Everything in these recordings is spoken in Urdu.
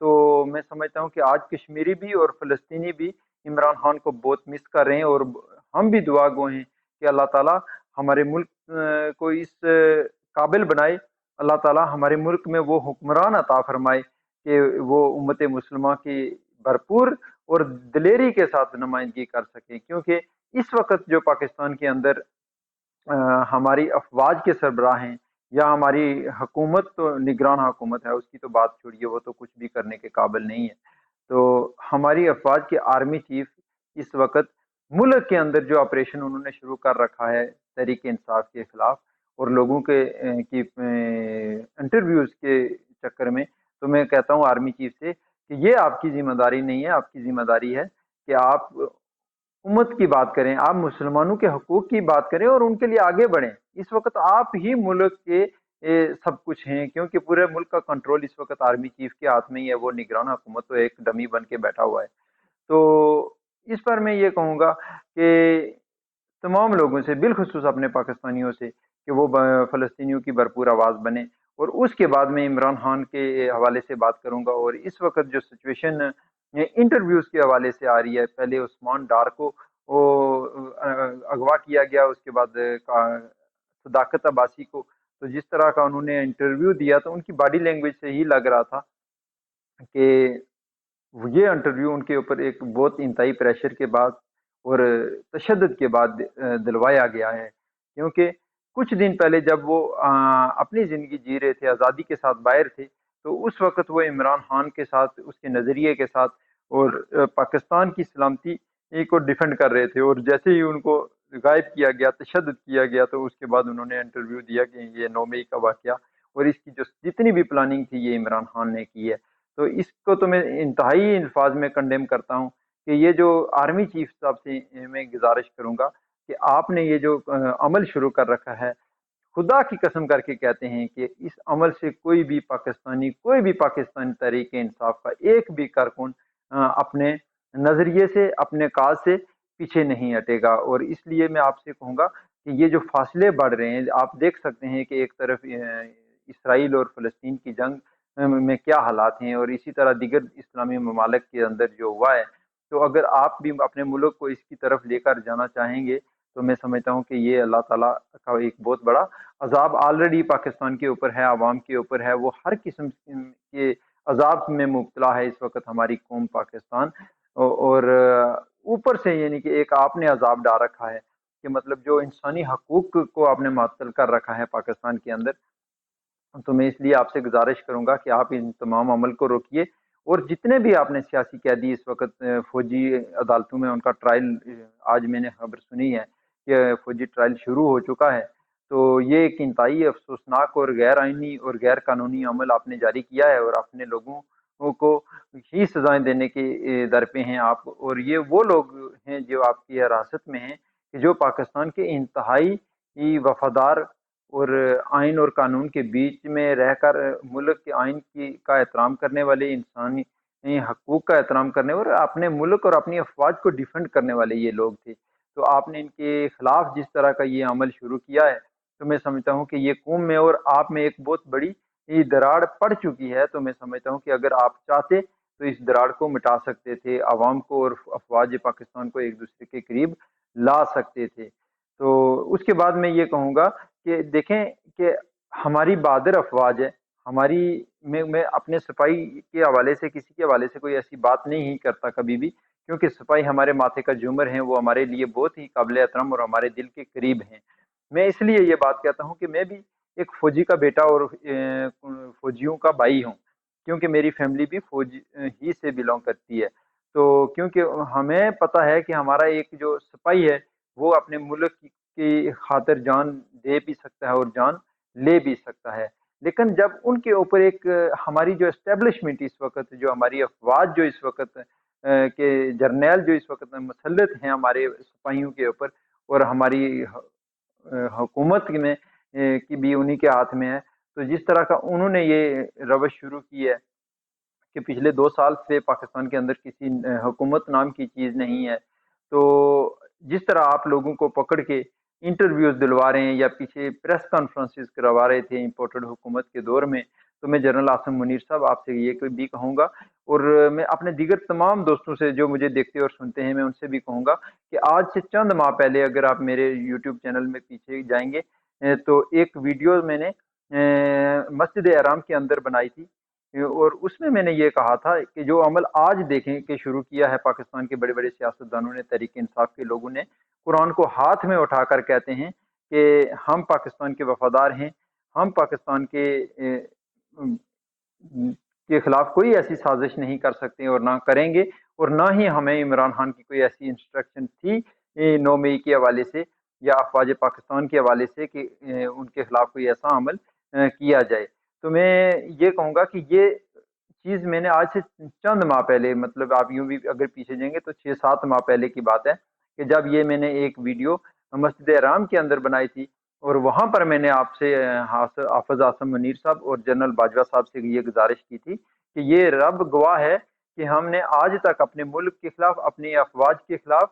تو میں سمجھتا ہوں کہ آج کشمیری بھی اور فلسطینی بھی عمران خان کو بہت مس کر رہے ہیں، اور ہم بھی دعا گو ہیں کہ اللہ تعالیٰ ہمارے ملک کو اس قابل بنائے، اللہ تعالیٰ ہمارے ملک میں وہ حکمران عطا فرمائے کہ وہ امت مسلمہ کی بھرپور اور دلیری کے ساتھ نمائندگی کر سکے، کیونکہ اس وقت جو پاکستان کے اندر ہماری افواج کے سربراہ ہیں یا ہماری حکومت، تو نگران حکومت ہے، اس کی تو بات چھوڑیے، وہ تو کچھ بھی کرنے کے قابل نہیں ہے۔ تو ہماری افواج کے آرمی چیف اس وقت ملک کے اندر جو آپریشن انہوں نے شروع کر رکھا ہے تحریک انصاف کے خلاف اور لوگوں کے کی انٹرویوز کے چکر میں، تو میں کہتا ہوں آرمی چیف سے کہ یہ آپ کی ذمہ داری نہیں ہے، آپ کی ذمہ داری ہے کہ آپ امت کی بات کریں، آپ مسلمانوں کے حقوق کی بات کریں اور ان کے لیے آگے بڑھیں۔ اس وقت آپ ہی ملک کے سب کچھ ہیں، کیونکہ پورے ملک کا کنٹرول اس وقت آرمی چیف کے ہاتھ میں ہی ہے، وہ نگران حکومت تو ایک ڈمی بن کے بیٹھا ہوا ہے۔ تو اس پر میں یہ کہوں گا کہ تمام لوگوں سے، بالخصوص اپنے پاکستانیوں سے، کہ وہ فلسطینیوں کی بھرپور آواز بنے، اور اس کے بعد میں عمران خان کے حوالے سے بات کروں گا۔ اور اس وقت جو سچویشن انٹرویوز کے حوالے سے آ رہی ہے، پہلے عثمان ڈار کو وہ اغوا کیا گیا، اس کے بعد صداقت عباسی کو، تو جس طرح کا انہوں نے انٹرویو دیا تو ان کی باڈی لینگویج سے ہی لگ رہا تھا کہ یہ انٹرویو ان کے اوپر ایک بہت انتہائی پریشر کے بعد اور تشدد کے بعد دلوایا گیا ہے، کیونکہ کچھ دن پہلے جب وہ اپنی زندگی جی رہے تھے، آزادی کے ساتھ باہر تھے، تو اس وقت وہ عمران خان کے ساتھ، اس کے نظریے کے ساتھ اور پاکستان کی سلامتی کو ڈیفینڈ کر رہے تھے، اور جیسے ہی ان کو غائب کیا گیا، تشدد کیا گیا، تو اس کے بعد انہوں نے انٹرویو دیا کہ یہ 9 مئی کا واقعہ اور اس کی جو جتنی بھی پلاننگ تھی یہ عمران خان نے کی ہے۔ تو اس کو تو میں انتہائی الفاظ میں کنڈیم کرتا ہوں کہ یہ جو آرمی چیف صاحب سے میں گزارش کروں گا کہ آپ نے یہ جو عمل شروع کر رکھا ہے، خدا کی قسم کر کے کہتے ہیں کہ اس عمل سے کوئی بھی پاکستانی تحریک انصاف کا ایک بھی کارکن اپنے نظریے سے، اپنے کاج سے پیچھے نہیں ہٹے گا۔ اور اس لیے میں آپ سے کہوں گا کہ یہ جو فاصلے بڑھ رہے ہیں، آپ دیکھ سکتے ہیں کہ ایک طرف اسرائیل اور فلسطین کی جنگ میں کیا حالات ہیں، اور اسی طرح دیگر اسلامی ممالک کے اندر جو ہوا ہے، تو اگر آپ بھی اپنے ملک کو اس کی طرف لے کر جانا چاہیں گے تو میں سمجھتا ہوں کہ یہ اللہ تعالیٰ کا ایک بہت بڑا عذاب آلریڈی پاکستان کے اوپر ہے، عوام کے اوپر ہے، وہ ہر قسم کے عذاب میں مبتلا ہے اس وقت ہماری قوم پاکستان، اور اوپر سے یعنی کہ ایک آپ نے عذاب ڈال رکھا ہے کہ مطلب جو انسانی حقوق کو آپ نے معطل کر رکھا ہے پاکستان کے اندر۔ تو میں اس لیے آپ سے گزارش کروں گا کہ آپ ان تمام عمل کو روکیے، اور جتنے بھی آپ نے سیاسی قیدی اس وقت فوجی عدالتوں میں ان کا ٹرائل، آج میں نے خبر سنی ہے کہ فوجی ٹرائل شروع ہو چکا ہے، تو یہ ایک انتہائی افسوسناک اور غیر آئینی اور غیر قانونی عمل آپ نے جاری کیا ہے، اور اپنے لوگوں کو ہی سزائیں دینے کے در پہ ہیں آپ، اور یہ وہ لوگ ہیں جو آپ کی حراست میں ہیں کہ جو پاکستان کے انتہائی وفادار اور آئین اور قانون کے بیچ میں رہ کر ملک کے آئین کا احترام کرنے والے، انسانی حقوق کا احترام کرنے اور اپنے ملک اور اپنی افواج کو ڈیفینڈ کرنے والے یہ لوگ تھے۔ تو آپ نے ان کے خلاف جس طرح کا یہ عمل شروع کیا ہے، تو میں سمجھتا ہوں کہ یہ قوم میں اور آپ میں ایک بہت بڑی دراڑ پڑ چکی ہے۔ تو میں سمجھتا ہوں کہ اگر آپ چاہتے تو اس دراڑ کو مٹا سکتے تھے، عوام کو اور افواج پاکستان کو ایک دوسرے کے قریب لا سکتے تھے۔ تو اس کے بعد میں یہ کہوں گا کہ دیکھیں کہ ہماری بہادر افواج ہے، ہماری میں اپنے سپاہی کے حوالے سے کسی کے حوالے سے کوئی ایسی بات نہیں ہی کرتا کبھی بھی، کیونکہ سپاہی ہمارے ماتھے کا جومر ہیں، وہ ہمارے لیے بہت ہی قابل احترام اور ہمارے دل کے قریب ہیں۔ میں اس لیے یہ بات کہتا ہوں کہ میں بھی ایک فوجی کا بیٹا اور فوجیوں کا بھائی ہوں، کیونکہ میری فیملی بھی فوج ہی سے بلونگ کرتی ہے۔ تو کیونکہ ہمیں پتہ ہے کہ ہمارا ایک جو سپاہی ہے وہ اپنے ملک کی خاطر جان دے بھی سکتا ہے اور جان لے بھی سکتا ہے، لیکن جب ان کے اوپر ایک ہماری جو اسٹیبلشمنٹ اس وقت، جو ہماری افواج جو اس وقت کے جرنیل جو اس وقت مسلط ہیں ہمارے سپاہیوں کے اوپر، اور ہماری حکومت میں کی بھی انہی کے ہاتھ میں ہے، تو جس طرح کا انہوں نے یہ روش شروع کی ہے کہ پچھلے 2 سال سے پاکستان کے اندر کسی حکومت نام کی چیز نہیں ہے، تو جس طرح آپ لوگوں کو پکڑ کے انٹرویوز دلوا رہے ہیں یا پیچھے پریس کانفرنسز کروا رہے تھے امپورٹڈ حکومت کے دور میں، تو میں جنرل آصم منیر صاحب آپ سے یہ بھی کہوں گا، اور میں اپنے دیگر تمام دوستوں سے جو مجھے دیکھتے اور سنتے ہیں، میں ان سے بھی کہوں گا کہ آج سے چند ماہ پہلے اگر آپ میرے یوٹیوب چینل میں پیچھے جائیں گے تو ایک ویڈیو میں نے مسجد حرام کے اندر بنائی تھی، اور اس میں نے یہ کہا تھا کہ جو عمل آج دیکھیں کہ شروع کیا ہے پاکستان کے بڑے بڑے سیاستدانوں نے، تحریک انصاف کے لوگوں نے، قرآن کو ہاتھ میں اٹھا کر کہتے ہیں کہ ہم پاکستان کے وفادار ہیں، ہم پاکستان کے خلاف کوئی ایسی سازش نہیں کر سکتے اور نہ کریں گے، اور نہ ہی ہمیں عمران خان کی کوئی ایسی انسٹرکشن تھی 9 مئی کے حوالے سے یا افواج پاکستان کے حوالے سے کہ ان کے خلاف کوئی ایسا عمل کیا جائے۔ تو میں یہ کہوں گا کہ یہ چیز میں نے آج سے چند ماہ پہلے، مطلب آپ یوں بھی اگر پیچھے جائیں گے تو 6-7 ماہ پہلے کی بات ہے کہ جب یہ میں نے ایک ویڈیو مسجد حرام کے اندر بنائی تھی، اور وہاں پر میں نے آپ سے حافظ آصم منیر صاحب اور جنرل باجوہ صاحب سے یہ گزارش کی تھی کہ یہ رب گواہ ہے کہ ہم نے آج تک اپنے ملک کے خلاف، اپنی افواج کے خلاف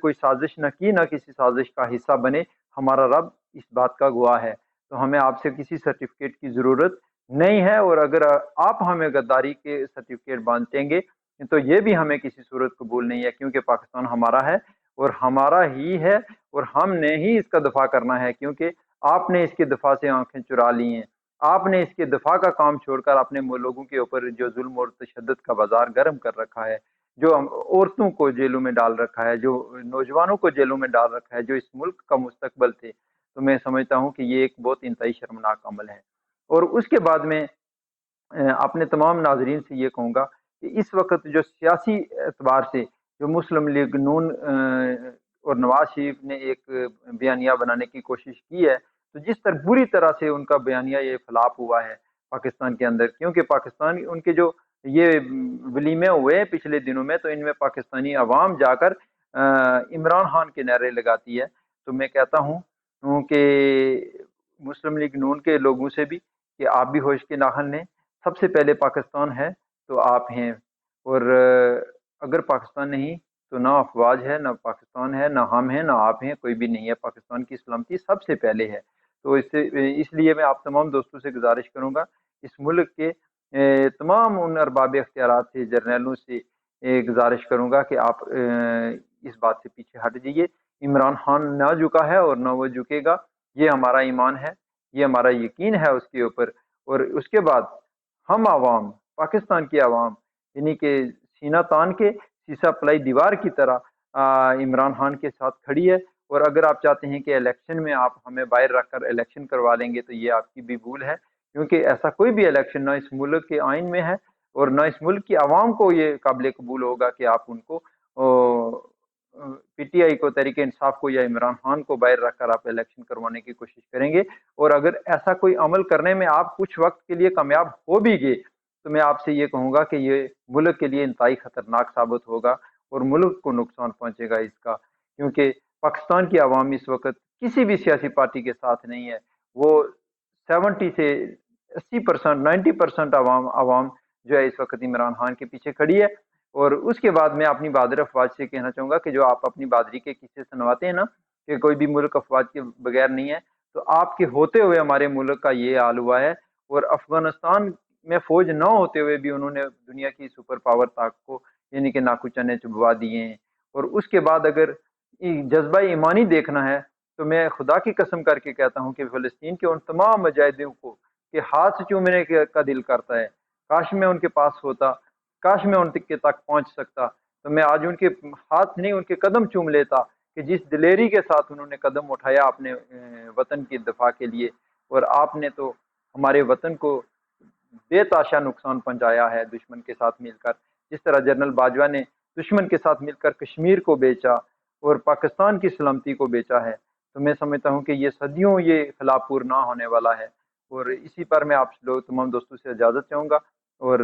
کوئی سازش نہ کی، نہ کسی سازش کا حصہ بنے، ہمارا رب اس بات کا گواہ ہے۔ تو ہمیں آپ سے کسی سرٹیفکیٹ کی ضرورت نہیں ہے، اور اگر آپ ہمیں غداری کے سرٹیفکیٹ باندھیں گے تو یہ بھی ہمیں کسی صورت قبول نہیں ہے، کیونکہ پاکستان ہمارا ہے اور ہمارا ہی ہے، اور ہم نے ہی اس کا دفاع کرنا ہے، کیونکہ آپ نے اس کے دفاع سے آنکھیں چرا لی ہیں، آپ نے اس کے دفاع کا کام چھوڑ کر اپنے لوگوں کے اوپر جو ظلم اور تشدد کا بازار گرم کر رکھا ہے، جو عورتوں کو جیلوں میں ڈال رکھا ہے، جو نوجوانوں کو جیلوں میں ڈال رکھا ہے، جو اس ملک کا مستقبل تھے، تو میں سمجھتا ہوں کہ یہ ایک بہت انتہائی شرمناک عمل ہے۔ اور اس کے بعد میں اپنے تمام ناظرین سے یہ کہوں گا کہ اس وقت جو سیاسی اعتبار سے جو مسلم لیگ نون اور نواز شریف نے ایک بیانیہ بنانے کی کوشش کی ہے، تو جس طرح بری طرح سے ان کا بیانیہ یہ فلاپ ہوا ہے پاکستان کے اندر، کیونکہ پاکستان ان کے جو یہ ولیمے ہوئے ہیں پچھلے دنوں میں، تو ان میں پاکستانی عوام جا کر عمران خان کے نعرے لگاتی ہے۔ تو میں کہتا ہوں کہ مسلم لیگ نون کے لوگوں سے بھی کہ آپ بھی ہوش کے ناخن لیں، سب سے پہلے پاکستان ہے تو آپ ہیں، اور اگر پاکستان نہیں تو نہ افواج ہے، نہ پاکستان ہے، نہ ہم ہیں، نہ آپ ہیں، کوئی بھی نہیں ہے۔ پاکستان کی سلامتی سب سے پہلے ہے۔ تو اس لیے میں آپ تمام دوستوں سے گزارش کروں گا، اس ملک کے تمام ان ارباب اختیارات سے، جرنیلوں سے گزارش کروں گا کہ آپ اس بات سے پیچھے ہٹ جائیے۔ عمران خان نہ جھکا ہے اور نہ وہ جھکے گا، یہ ہمارا ایمان ہے، یہ ہمارا یقین ہے اس کے اوپر۔ اور اس کے بعد ہم عوام، پاکستان کی عوام، یعنی کہ سینہ تان کے سیسا پلائی دیوار کی طرح عمران خان کے ساتھ کھڑی ہے، اور اگر آپ چاہتے ہیں کہ الیکشن میں آپ ہمیں باہر رکھ کر الیکشن کروا لیں گے تو یہ آپ کی بھی بھول ہے، کیونکہ ایسا کوئی بھی الیکشن نہ اس ملک کے آئین میں ہے اور نہ اس ملک کی عوام کو یہ قابل قبول ہوگا کہ آپ ان کو پی ٹی آئی کو، تحریک انصاف کو یا عمران خان کو باہر رکھ کر آپ الیکشن کروانے کی کوشش کریں گے۔ اور اگر ایسا کوئی عمل کرنے میں آپ کچھ وقت کے لیے کامیاب ہو بھی گئے تو میں آپ سے یہ کہوں گا کہ یہ ملک کے لیے انتہائی خطرناک ثابت ہوگا اور ملک کو نقصان پہنچے گا اس کا، کیونکہ پاکستان کی عوام اس وقت کسی بھی سیاسی پارٹی کے ساتھ نہیں ہے۔ وہ 70 سے 80%، 90% عوام جو ہے اس وقت عمران خان کے پیچھے کھڑی ہے۔ اور اس کے بعد میں اپنی بہادر افواج سے کہنا چاہوں گا کہ جو آپ اپنی بہادری کے قصے سنواتے ہیں نا کہ کوئی بھی ملک افواج کے بغیر نہیں ہے، تو آپ کے ہوتے ہوئے ہمارے ملک کا یہ حال ہوا ہے، اور افغانستان میں فوج نہ ہوتے ہوئے بھی انہوں نے دنیا کی سپر پاور طاقت کو یعنی کہ ناکو چنے چبوا دیے ہیں۔ اور اس کے بعد اگر جذبہ ایمانی دیکھنا ہے تو میں خدا کی قسم کر کے کہتا ہوں کہ فلسطین کے ان تمام مجاہدوں کو کہ ہاتھ چومنے کا دل کرتا ہے، کاش میں ان کے پاس ہوتا، کاش میں ان کے تک پہنچ سکتا، تو میں آج ان کے ہاتھ نہیں ان کے قدم چوم لیتا کہ جس دلیری کے ساتھ انہوں نے قدم اٹھایا اپنے وطن کی دفاع کے لیے۔ اور آپ نے تو ہمارے وطن کو بے تاشا نقصان پہنچایا ہے دشمن کے ساتھ مل کر، جس طرح جنرل باجوہ نے دشمن کے ساتھ مل کر کشمیر کو بیچا اور پاکستان کی سلامتی کو بیچا ہے۔ تو میں سمجھتا ہوں کہ یہ صدیوں یہ خلاف پور نہ ہونے والا ہے، اور اسی پر میں آپ لوگ تمام دوستوں سے اجازت چاہوں گا، اور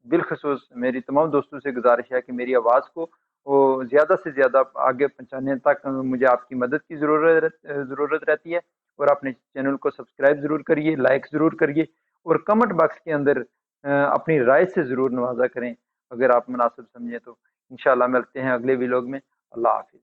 بالخصوص میری تمام دوستوں سے گزارش ہے کہ میری آواز کو وہ زیادہ سے زیادہ آگے پہنچانے تک مجھے آپ کی مدد کی ضرورت رہتی ہے، اور اپنے چینل کو سبسکرائب ضرور کریے، لائک ضرور کریے، اور کمنٹ باکس کے اندر اپنی رائے سے ضرور نوازا کریں اگر آپ مناسب سمجھیں تو۔ انشاءاللہ ملتے ہیں اگلے ویلوگ میں۔ اللہ حافظ۔